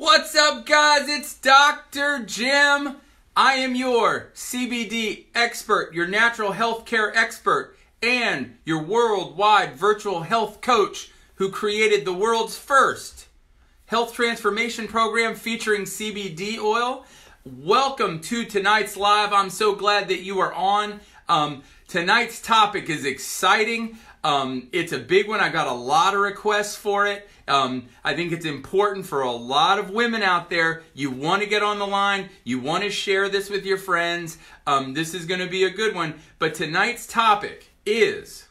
What's up, guys? It's Dr. Jim. I am your CBD expert, your natural health care expert, and your worldwide virtual health coach who created the world's first health transformation program featuring CBD oil. Welcome to tonight's live. I'm so glad that you are on. Tonight's topic is exciting. It's a big one. I got a lot of requests for it. I think it's important for a lot of women out there. You want to get on the line. You want to share this with your friends. This is going to be a good one. But tonight's topic is,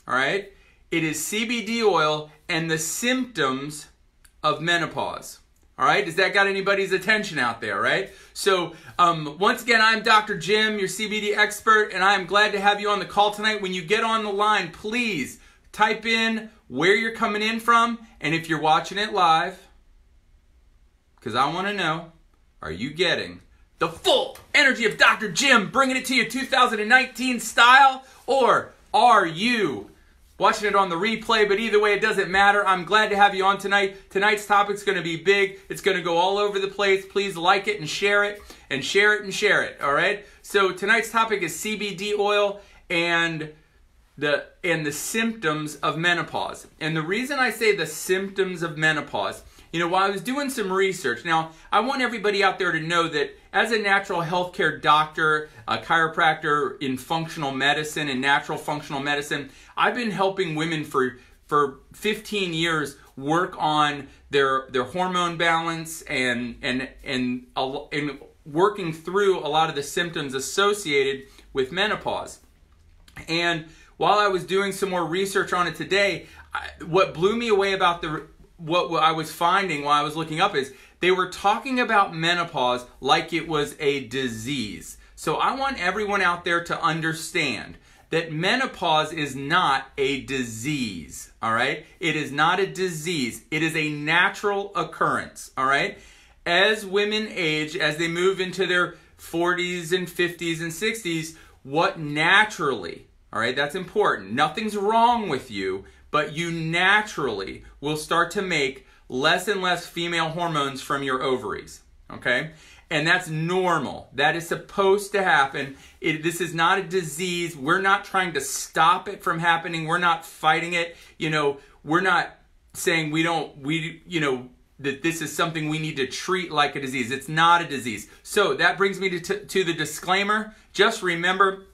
it is CBD oil and the symptoms of menopause. All right, does that got anybody's attention out there, right? So, once again, I'm Dr. Jim, your CBD expert, and I'm glad to have you on the call tonight. When you get on the line, please type in where you're coming in from, and if you're watching it live, because I want to know, are you getting the full energy of Dr. Jim, bringing it to you 2019 style, or are you watching it on the replay? But either way, it doesn't matter. I'm glad to have you on tonight. Tonight's topic's going to be big. It's going to go all over the place. Please like it and share it, and share it and share it, all right? So tonight's topic is CBD oil and the symptoms of menopause. And the reason I say the symptoms of menopause, while I was doing some research, now I want everybody out there to know that as a natural healthcare doctor, a chiropractor in functional medicine and natural functional medicine, I've been helping women for 15 years work on their hormone balance and working through a lot of the symptoms associated with menopause. And while I was doing some more research on it today, what blew me away about what I was finding while I was looking up is they were talking about menopause like it was a disease. So I want everyone out there to understand that menopause is not a disease, all right? It is not a disease. It is a natural occurrence, all right? As women age, as they move into their 40s and 50s and 60s, what naturally, all right, that's important. Nothing's wrong with you, but you naturally will start to make less and less female hormones from your ovaries, okay? And that's normal. That is supposed to happen. This is not a disease. We're not trying to stop it from happening. We're not fighting it. We're not saying that this is something we need to treat like a disease. It's not a disease. So that brings me to the disclaimer. Just remember,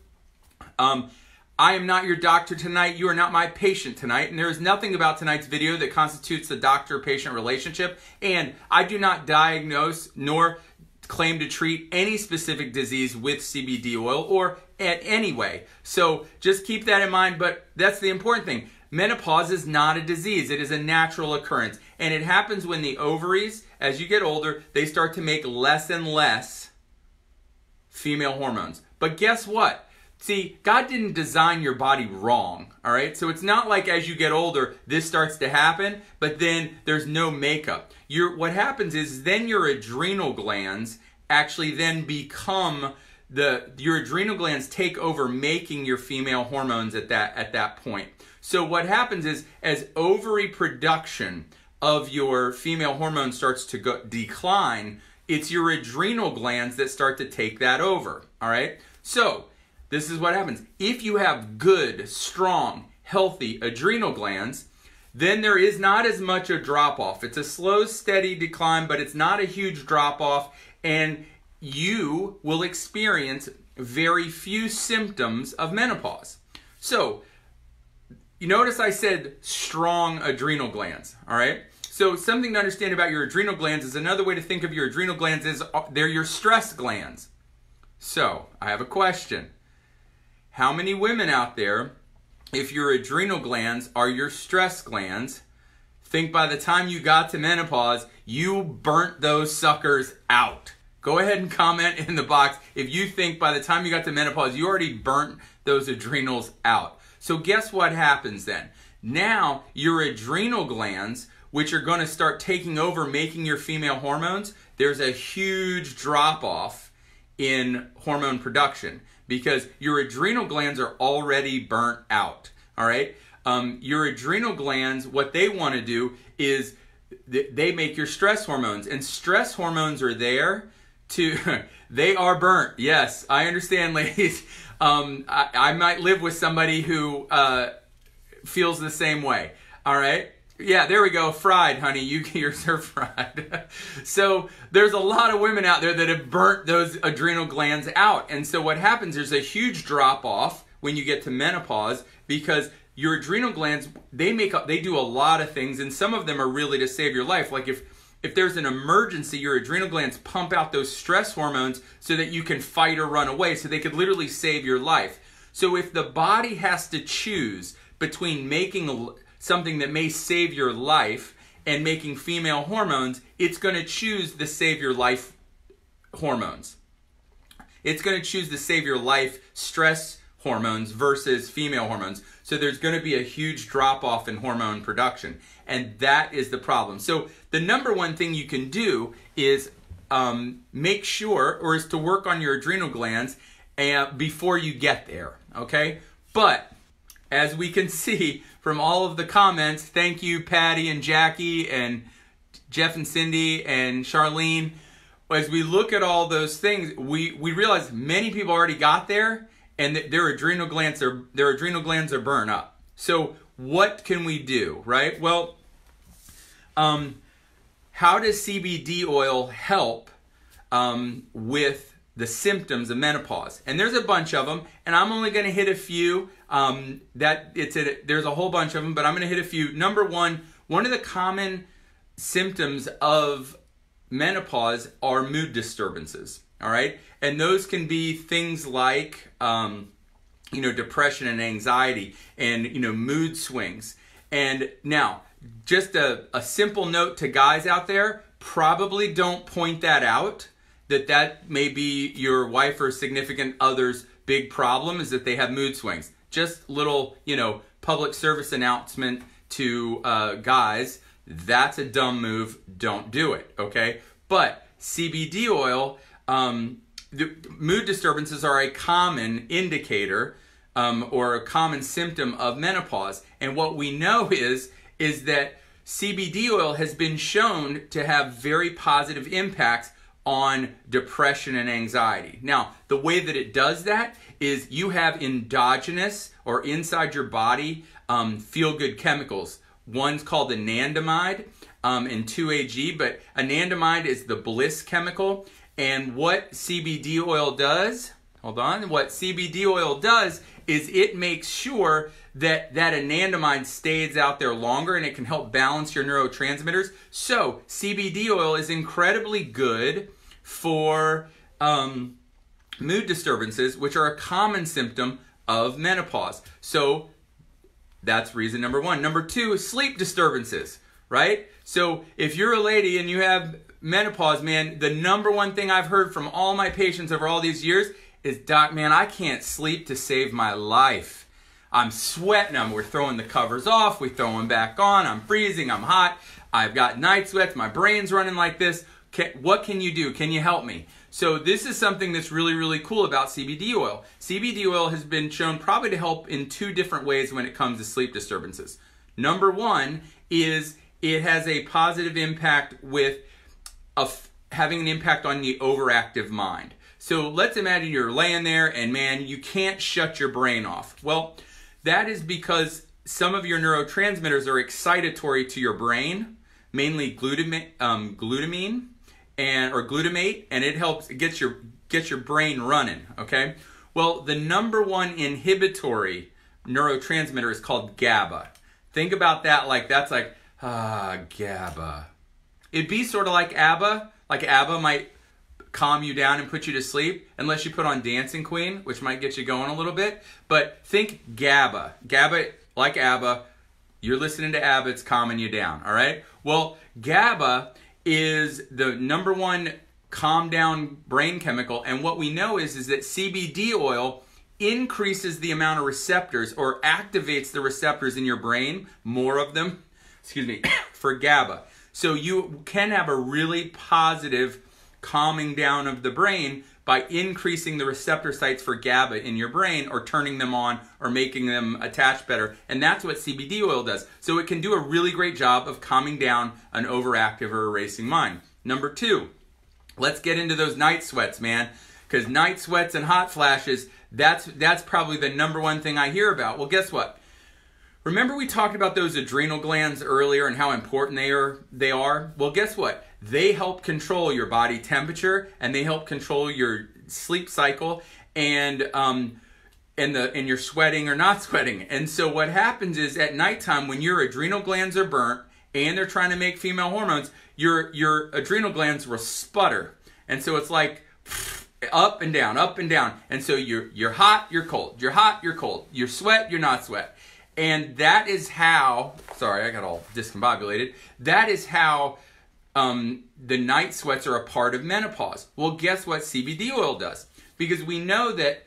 I am not your doctor tonight. You are not my patient tonight. And there is nothing about tonight's video that constitutes a doctor-patient relationship. And I do not diagnose nor claim to treat any specific disease with CBD oil or in any way. So just keep that in mind. But that's the important thing. Menopause is not a disease. It is a natural occurrence. And it happens when the ovaries, as you get older, they start to make less and less female hormones. But guess what? See, God didn't design your body wrong, all right? So it's not like as you get older, this starts to happen, but then there's no makeup. What happens is then your adrenal glands actually then become your adrenal glands take over making your female hormones at that point. So what happens is as ovary production of your female hormones starts to decline, it's your adrenal glands that start to take that over, all right? So this is what happens. If you have good, strong, healthy adrenal glands, then there is not as much a drop-off. It's a slow, steady decline, but it's not a huge drop-off, and you will experience very few symptoms of menopause. So, you notice I said strong adrenal glands, all right? So something to understand about your adrenal glands is another way to think of your adrenal glands is they're your stress glands. So, I have a question. How many women out there, if your adrenal glands are your stress glands, think by the time you got to menopause, you burnt those suckers out? Go ahead and comment in the box if you think by the time you got to menopause, you already burnt those adrenals out. So guess what happens then? Now, your adrenal glands, which are going to start taking over making your female hormones, there's a huge drop-off in hormone production, because your adrenal glands are already burnt out, all right? Your adrenal glands, what they want to do is they make your stress hormones, and stress hormones are there to, they are burnt. Yes, I understand, ladies. I might live with somebody who feels the same way. All right. Yeah, there we go. Fried, honey. Yours are fried. So there's a lot of women out there that have burnt those adrenal glands out. And so what happens, there's a huge drop off when you get to menopause, because your adrenal glands, they do a lot of things, and some of them are really to save your life. Like if there's an emergency, your adrenal glands pump out those stress hormones so that you can fight or run away, so they could literally save your life. So if the body has to choose between making something that may save your life and making female hormones, it's going to choose the save your life hormones. It's going to choose the save your life stress hormones versus female hormones. So there's going to be a huge drop off in hormone production, and that is the problem. So the number one thing you can do is make sure, or is to work on your adrenal glands before you get there, okay? But as we can see from all of the comments, thank you Patty and Jackie and Jeff and Cindy and Charlene. As we look at all those things, we realize many people already got there, and that their adrenal glands are burned up. So what can we do, right? Well, how does CBD oil help with the symptoms of menopause? And there's a bunch of them, and I'm only going to hit a few. There's a whole bunch of them, but I'm going to hit a few. Number one of the common symptoms of menopause are mood disturbances. All right, and those can be things like depression and anxiety, and mood swings. And now, just a simple note to guys out there: probably don't point that out. That may be your wife or significant other's big problem, is that they have mood swings. Just little, public service announcement to guys. That's a dumb move. Don't do it, okay? But CBD oil, the mood disturbances are a common indicator or a common symptom of menopause. And what we know is that CBD oil has been shown to have very positive impacts on depression and anxiety. Now, the way that it does that is you have endogenous or inside your body feel-good chemicals. One's called anandamide and 2-AG, but anandamide is the bliss chemical. And what CBD oil does, what CBD oil does is it makes sure that anandamide stays out there longer, and it can help balance your neurotransmitters. So CBD oil is incredibly good for mood disturbances, which are a common symptom of menopause. So that's reason number one. Number two is sleep disturbances, right? So if you're a lady and you have menopause, man, the number one thing I've heard from all my patients over all these years is, Doc, man, I can't sleep to save my life. I'm sweating. We're throwing the covers off. We throw them back on. I'm freezing. I'm hot. I've got night sweats. My brain's running like this. What can you do? Can you help me? So this is something that's really, really cool about CBD oil. CBD oil has been shown probably to help in two different ways when it comes to sleep disturbances. Number one is it has a positive impact with having an impact on the overactive mind. So let's imagine you're laying there and, man, you can't shut your brain off. Well, that is because some of your neurotransmitters are excitatory to your brain, mainly glutamine or glutamate, and it helps get your brain running, okay? Well, the number one inhibitory neurotransmitter is called GABA. Think about that GABA. It'd be sort of like ABBA. Like ABBA might calm you down and put you to sleep, unless you put on Dancing Queen, which might get you going a little bit. But think GABA. GABA, like ABBA, you're listening to ABBA, it's calming you down, all right? Well, GABA is the number one calm down brain chemical, and what we know is that CBD oil increases the amount of receptors, or activates the receptors in your brain, more of them, for GABA. So you can have a really positive calming down of the brain by increasing the receptor sites for GABA in your brain, or turning them on, or making them attach better. And that's what CBD oil does. So it can do a really great job of calming down an overactive or a racing mind. Number 2, let's get into those night sweats, man. Because night sweats and hot flashes, that's probably the number one thing I hear about. Well, guess what? Remember we talked about those adrenal glands earlier and how important they are? Well, guess what? They help control your body temperature, and they help control your sleep cycle, and your sweating or not sweating. And so what happens is at nighttime, when your adrenal glands are burnt and they're trying to make female hormones, your adrenal glands will sputter. And so it's like up and down, up and down. And so you're hot, you're cold. You're hot, you're cold. You're sweat, you're not sweat. And that is how, sorry, I got all discombobulated. That is how the night sweats are a part of menopause. Well, guess what CBD oil does? Because we know that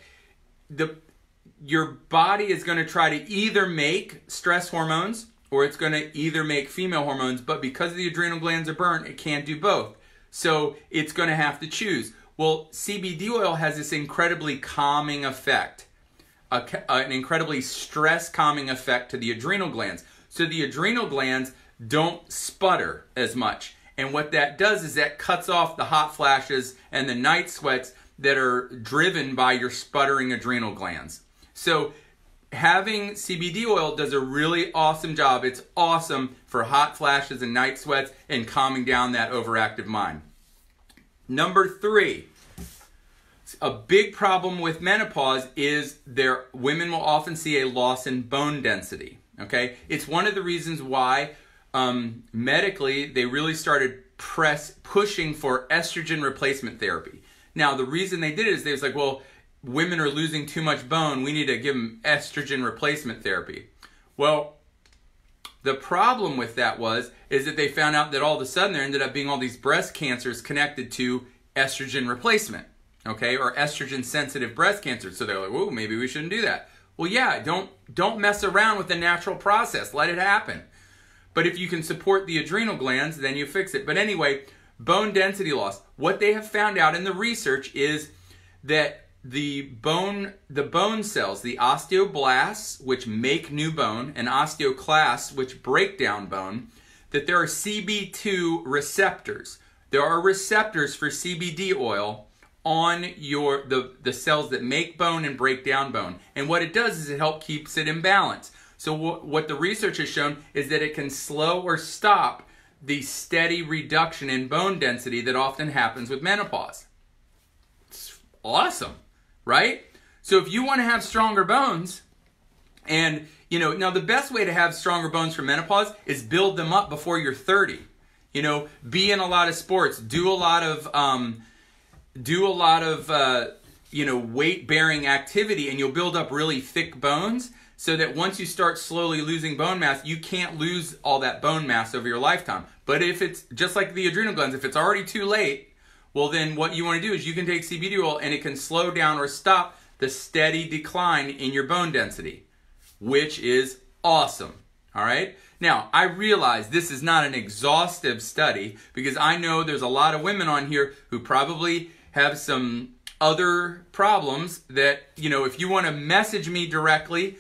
your body is going to try to either make stress hormones, or it's going to either make female hormones, but because the adrenal glands are burnt, it can't do both. So it's going to have to choose. Well, CBD oil has this incredibly calming effect. An incredibly stress calming effect to the adrenal glands. So the adrenal glands don't sputter as much. And what that does is that cuts off the hot flashes and the night sweats that are driven by your sputtering adrenal glands. So having CBD oil does a really awesome job. It's awesome for hot flashes and night sweats and calming down that overactive mind. Number 3. A big problem with menopause is women will often see a loss in bone density. Okay, it's one of the reasons why medically they really started pushing for estrogen replacement therapy. Now the reason they did it is they was like, well, women are losing too much bone, we need to give them estrogen replacement therapy. Well, the problem with that is that they found out that all of a sudden there ended up being all these breast cancers connected to estrogen replacement. Okay, or estrogen sensitive breast cancer. So they're like, whoa, maybe we shouldn't do that. Well, yeah, don't mess around with the natural process. Let it happen. But if you can support the adrenal glands, then you fix it. But anyway, bone density loss. What they have found out in the research is that the bone cells, the osteoblasts, which make new bone, and osteoclasts, which break down bone, that there are CB2 receptors. There are receptors for CBD oil on the cells that make bone and break down bone. And what it does is it helps keeps it in balance. So what the research has shown is that it can slow or stop the steady reduction in bone density that often happens with menopause. It's awesome, right? So if you want to have stronger bones, and now the best way to have stronger bones for menopause is build them up before you're 30. Be in a lot of sports, do a lot of weight-bearing activity, and you'll build up really thick bones so that once you start slowly losing bone mass, you can't lose all that bone mass over your lifetime. But if it's just like the adrenal glands, if it's already too late, well then what you want to do is you can take CBD oil and it can slow down or stop the steady decline in your bone density, which is awesome. All right? Now, I realize this is not an exhaustive study because I know there's a lot of women on here who probably have some other problems that, if you want to message me directly,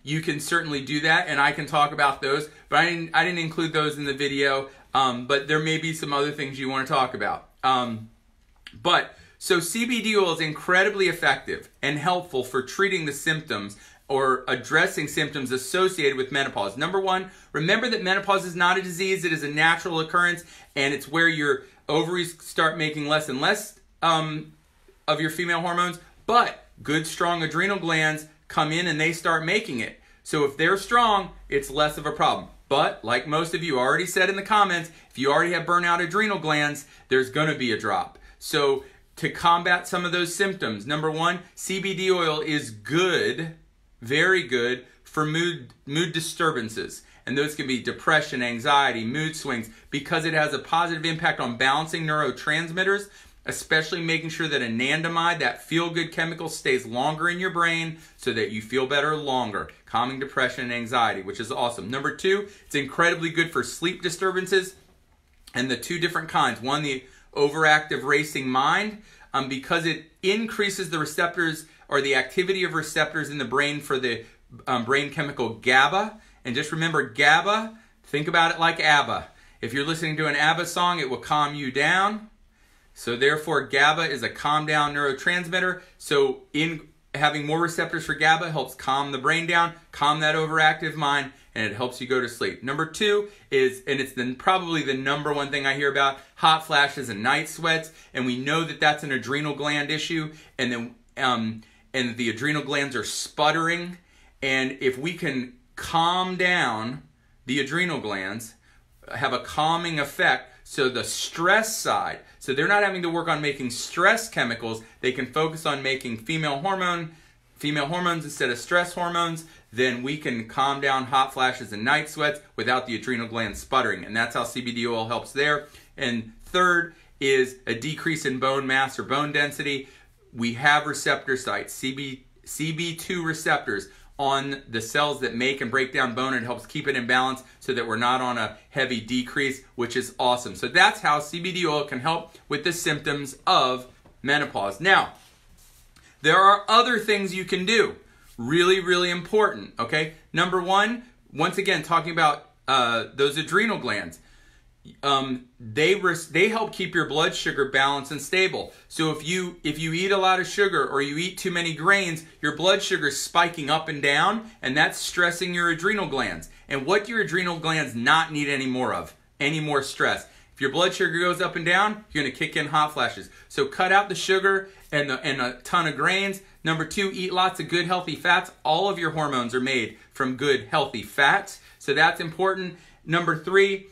you can certainly do that and I can talk about those. But I didn't include those in the video, but there may be some other things you want to talk about. So CBD oil is incredibly effective and helpful for treating the symptoms or addressing symptoms associated with menopause. Number 1, remember that menopause is not a disease, it is a natural occurrence, and it's where your ovaries start making less and less of your female hormones, but good strong adrenal glands come in and they start making it. So if they're strong, it's less of a problem. But like most of you already said in the comments, if you already have burnout adrenal glands, there's going to be a drop. So to combat some of those symptoms, number 1, CBD oil is good, very good for mood disturbances. And those can be depression, anxiety, mood swings, because it has a positive impact on balancing neurotransmitters, especially making sure that anandamide, that feel-good chemical, stays longer in your brain so that you feel better longer, calming depression and anxiety, which is awesome. Number 2, it's incredibly good for sleep disturbances, and the 2 different kinds. One, the overactive racing mind, because it increases the receptors or the activity of receptors in the brain for the brain chemical GABA. And just remember GABA, think about it like ABBA. If you're listening to an ABBA song, it will calm you down. So therefore, GABA is a calm down neurotransmitter. So in having more receptors for GABA helps calm the brain down, calm that overactive mind, and it helps you go to sleep. Number 2 is, and it's probably the number one thing I hear about, hot flashes and night sweats. And we know that that's an adrenal gland issue. And then and the adrenal glands are sputtering. And if we can calm down the adrenal glands, have a calming effect, so the stress side, so they're not having to work on making stress chemicals, they can focus on making female hormones instead of stress hormones, then we can calm down hot flashes and night sweats without the adrenal glands sputtering. And that's how CBD oil helps there. And third is a decrease in bone mass or bone density. We have receptor sites, CB2 receptors, on the cells that make and break down bone, and helps keep it in balance so that we're not on a heavy decrease, which is awesome. So that's how CBD oil can help with the symptoms of menopause. Now, there are other things you can do. Really, really important, okay? Number 1, once again, talking about those adrenal glands. They help keep your blood sugar balanced and stable. So if you eat a lot of sugar or you eat too many grains, your blood sugar is spiking up and down, and that's stressing your adrenal glands. And what do your adrenal glands not need any more of? Any more stress. If your blood sugar goes up and down, you're going to kick in hot flashes. So cut out the sugar and a ton of grains. Number 2, eat lots of good healthy fats. All of your hormones are made from good healthy fats, so that's important. Number 3,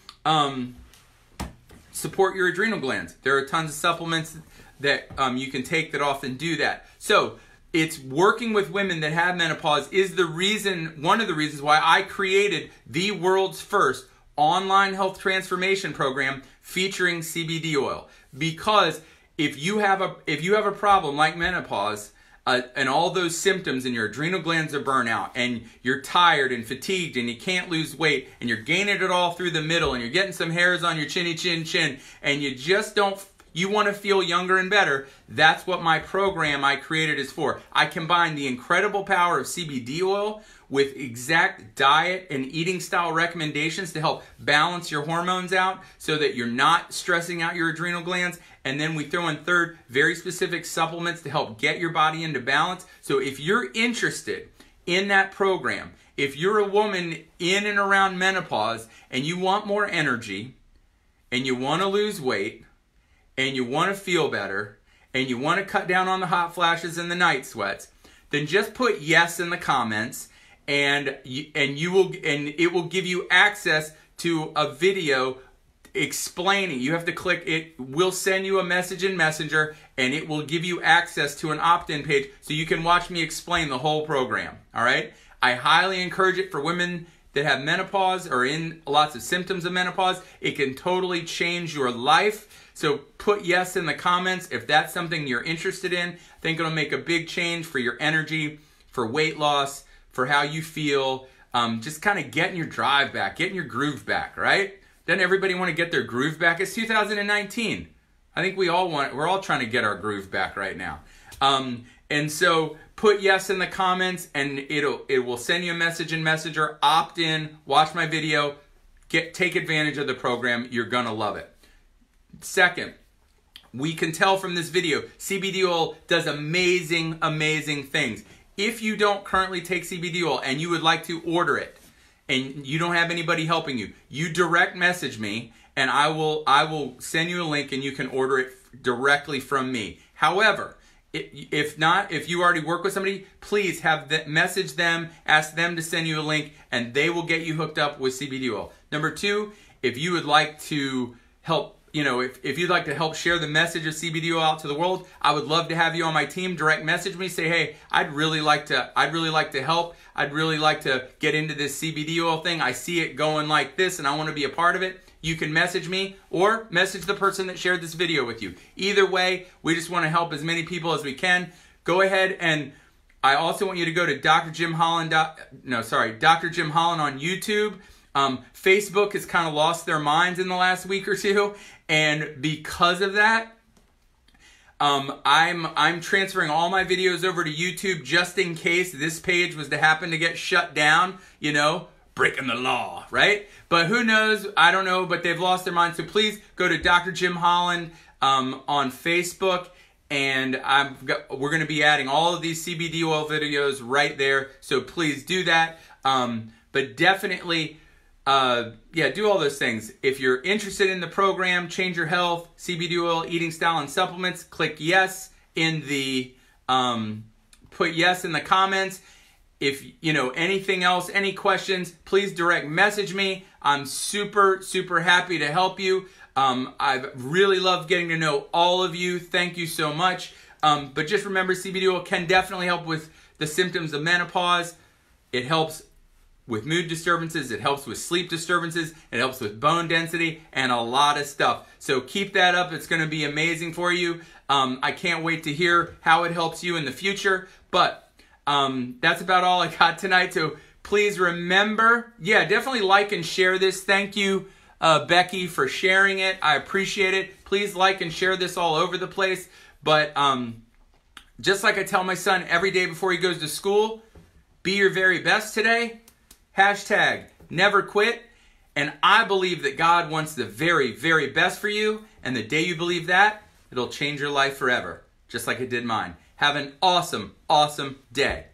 support your adrenal glands. There are tons of supplements that you can take that often do that. So it's working with women that have menopause is one of the reasons why I created the world's first online health transformation program featuring CBD oil. Because if you have a problem like menopause, and all those symptoms, and your adrenal glands are burnt out, and you're tired and fatigued, and you can't lose weight, and you're gaining it all through the middle, and you're getting some hairs on your chinny chin, and you just you want to feel younger and better, that's what my program I created is for. I combine the incredible power of CBD oil with exact diet and eating style recommendations to help balance your hormones out so that you're not stressing out your adrenal glands. And then we throw in third, very specific supplements to help get your body into balance. So if you're interested in that program, if you're a woman in and around menopause and you want more energy and you want to lose weight and you want to feel better and you want to cut down on the hot flashes and the night sweats, then just put yes in the comments, and it will give you access to a video explaining. You have to click it. We'll send you a message in Messenger, and it will give you access to an opt-in page so you can watch me explain the whole program. All right? I highly encourage it for women that have menopause or in lots of symptoms of menopause. It can totally change your life. So put yes in the comments if that's something you're interested in. I think it'll make a big change for your energy, for weight loss, for how you feel, just kind of getting your drive back, getting your groove back, right? Doesn't everybody want to get their groove back? It's 2019. I think we're all trying to get our groove back right now. And so put yes in the comments, and it will send you a message in Messenger. Opt in, watch my video, take advantage of the program. You're gonna love it. Second, we can tell from this video, CBD oil does amazing, amazing things. If you don't currently take CBD oil and you would like to order it, and you don't have anybody helping you, you direct message me, and I will send you a link, and you can order it directly from me. However, if not, if you already work with somebody, please message them, ask them to send you a link, and they will get you hooked up with CBD oil. Number 2, if you would like to help, if you'd like to help share the message of CBD oil out to the world, I would love to have you on my team. Direct message me, say, hey, I'd really like to help. I'd really like to get into this CBD oil thing. I see it going like this, and I want to be a part of it. You can message me or message the person that shared this video with you. Either way, we just want to help as many people as we can. Go ahead, and I also want you to go to Dr. Jim Holland on YouTube. Facebook has kind of lost their minds in the last week or two, and because of that, I'm transferring all my videos over to YouTube just in case this page was to happen to get shut down, you know, breaking the law, right? But who knows? I don't know, but they've lost their mind. So please go to Dr. Jim Holland on Facebook, and we're going to be adding all of these CBD oil videos right there. So please do that. But definitely, yeah, do all those things. If you're interested in the program, Change Your Health, CBD oil, eating style, and supplements, click yes in the, put yes in the comments. If you know anything else, any questions, please direct message me. I'm super, super happy to help you. I've really loved getting to know all of you. Thank you so much. But just remember, CBD oil can definitely help with the symptoms of menopause. It helps with mood disturbances. It helps with sleep disturbances. It helps with bone density and a lot of stuff. So keep that up. It's going to be amazing for you. I can't wait to hear how it helps you in the future. But that's about all I got tonight. So please remember, yeah, definitely like and share this. Thank you, Becky, for sharing it. I appreciate it. Please like and share this all over the place. But just like I tell my son every day before he goes to school, be your very best today. Hashtag never quit. And I believe that God wants the very, very best for you. And the day you believe that, it'll change your life forever, just like it did mine. Have an awesome, awesome day.